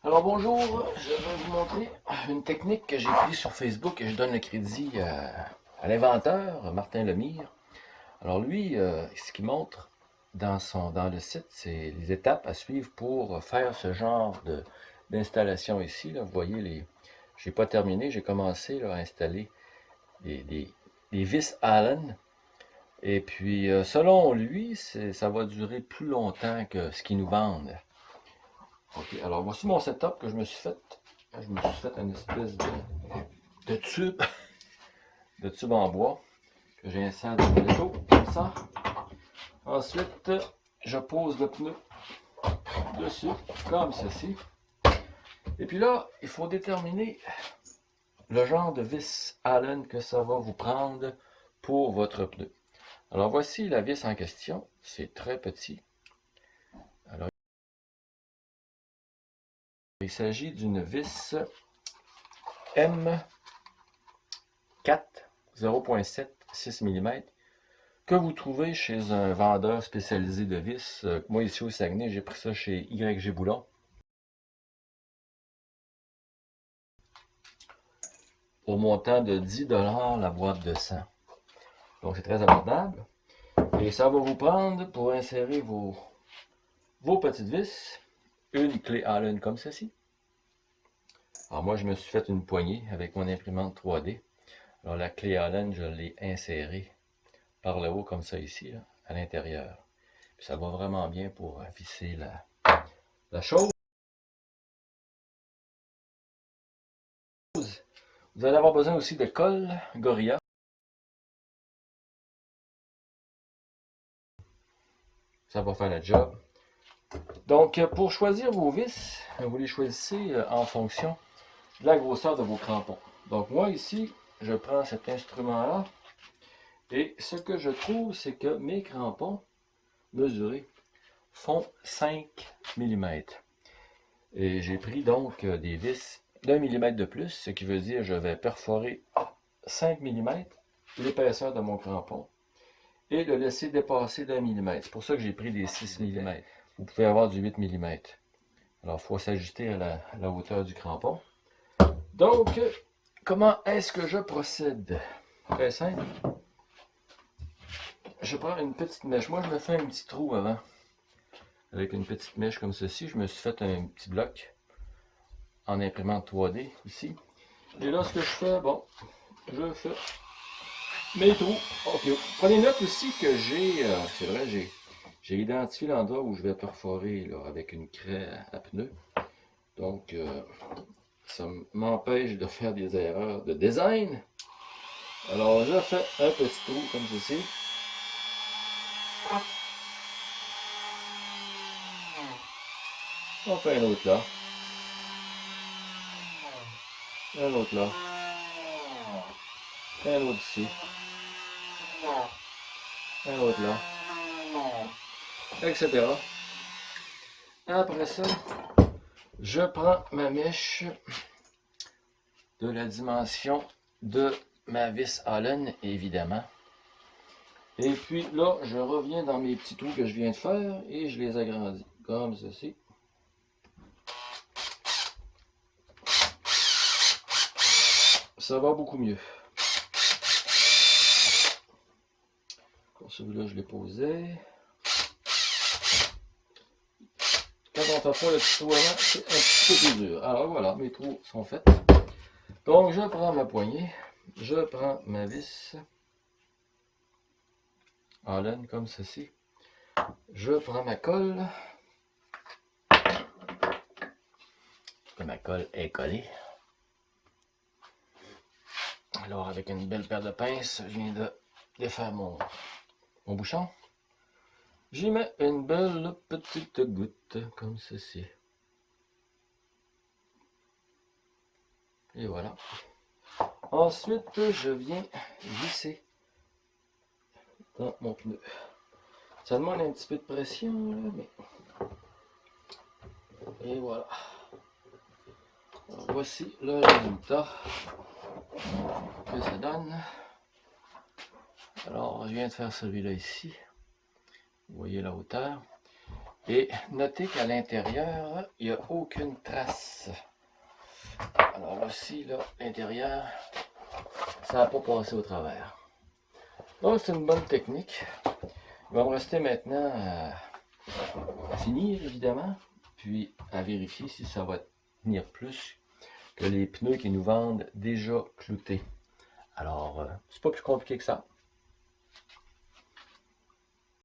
Alors bonjour, je vais vous montrer une technique que j'ai prise sur Facebook et je donne le crédit à l'inventeur, Martin Lemire. Alors lui, ce qu'il montre dans le site, c'est les étapes à suivre pour faire ce genre d'installation ici. Là. Vous voyez, j'ai pas terminé, j'ai commencé là, à installer des vis Allen. Et puis, selon lui, ça va durer plus longtemps que ce qu'ils nous vendent. Ok, alors voici mon setup que je me suis fait. Je me suis fait une espèce de tube, de tube en bois que j'insère dans le dos, comme ça. Ensuite, je pose le pneu dessus, comme ceci. Et puis là, il faut déterminer le genre de vis Allen que ça va vous prendre pour votre pneu. Alors voici la vis en question. C'est très petit. Alors, il s'agit d'une vis M4 0.7 6 mm que vous trouvez chez un vendeur spécialisé de vis. Moi, ici au Saguenay, j'ai pris ça chez YG Boulon. Au montant de 10 $ la boîte de 100. Donc, c'est très abordable. Et ça va vous prendre, pour insérer vos petites vis, une clé Allen comme ceci. Alors, moi, je me suis fait une poignée avec mon imprimante 3D. Alors, la clé Allen, je l'ai insérée par le haut, comme ça ici, là, à l'intérieur. Puis ça va vraiment bien pour visser la chose. Vous allez avoir besoin aussi de colle Gorilla. Ça va faire le job. Donc, pour choisir vos vis, vous les choisissez en fonction de la grosseur de vos crampons. Donc, moi ici, je prends cet instrument-là. Et ce que je trouve, c'est que mes crampons mesurés font 5 mm. Et j'ai pris donc des vis d'1 mm de plus, ce qui veut dire que je vais perforer 5 mm l'épaisseur de mon crampon et le laisser dépasser d'1 mm. C'est pour ça que j'ai pris des 6 mm. Vous pouvez avoir du 8 mm. Alors, il faut s'ajuster à la hauteur du crampon. Donc, comment est-ce que je procède? Très simple. Je prends une petite mèche. Moi, je me fais un petit trou avant. Avec une petite mèche comme ceci, je me suis fait un petit bloc en imprimante 3D ici. Et là, ce que je fais, bon, je fais mes trous. Ok. Prenez note aussi que c'est vrai, j'ai identifié l'endroit où je vais perforer là, avec une craie à pneu. Donc, ça m'empêche de faire des erreurs de design. Alors, je fais un petit trou comme ceci. On fait un autre là. Un autre là. Un autre ici. Un autre là. Etc. Après ça, je prends ma mèche de la dimension de ma vis Allen, évidemment. Et puis là, je reviens dans mes petits trous que je viens de faire et je les agrandis, comme ceci. Ça va beaucoup mieux. Pour celui-là, je l'ai posé. Quand on ne fait pas le petit trou avant, c'est un petit peu plus dur. Alors voilà, mes trous sont faits. Donc, je prends ma poignée, je prends ma vis Allen comme ceci. Je prends ma colle. Ma colle est collée. Alors, avec une belle paire de pinces, je viens de défaire mon bouchon. J'y mets une belle petite goutte, comme ceci. Et voilà. Ensuite, je viens visser dans mon pneu. Ça demande un petit peu de pression, là, mais... Et voilà. Alors, voici le résultat que ça donne. Alors, je viens de faire celui-là ici. Vous voyez la hauteur. Et notez qu'à l'intérieur, il n'y a aucune trace. Alors aussi, là, l'intérieur, ça n'a pas passé au travers. Donc, c'est une bonne technique. Il va me rester maintenant à finir, évidemment, puis à vérifier si ça va tenir plus que les pneus qu'ils nous vendent déjà cloutés. Alors, c'est pas plus compliqué que ça.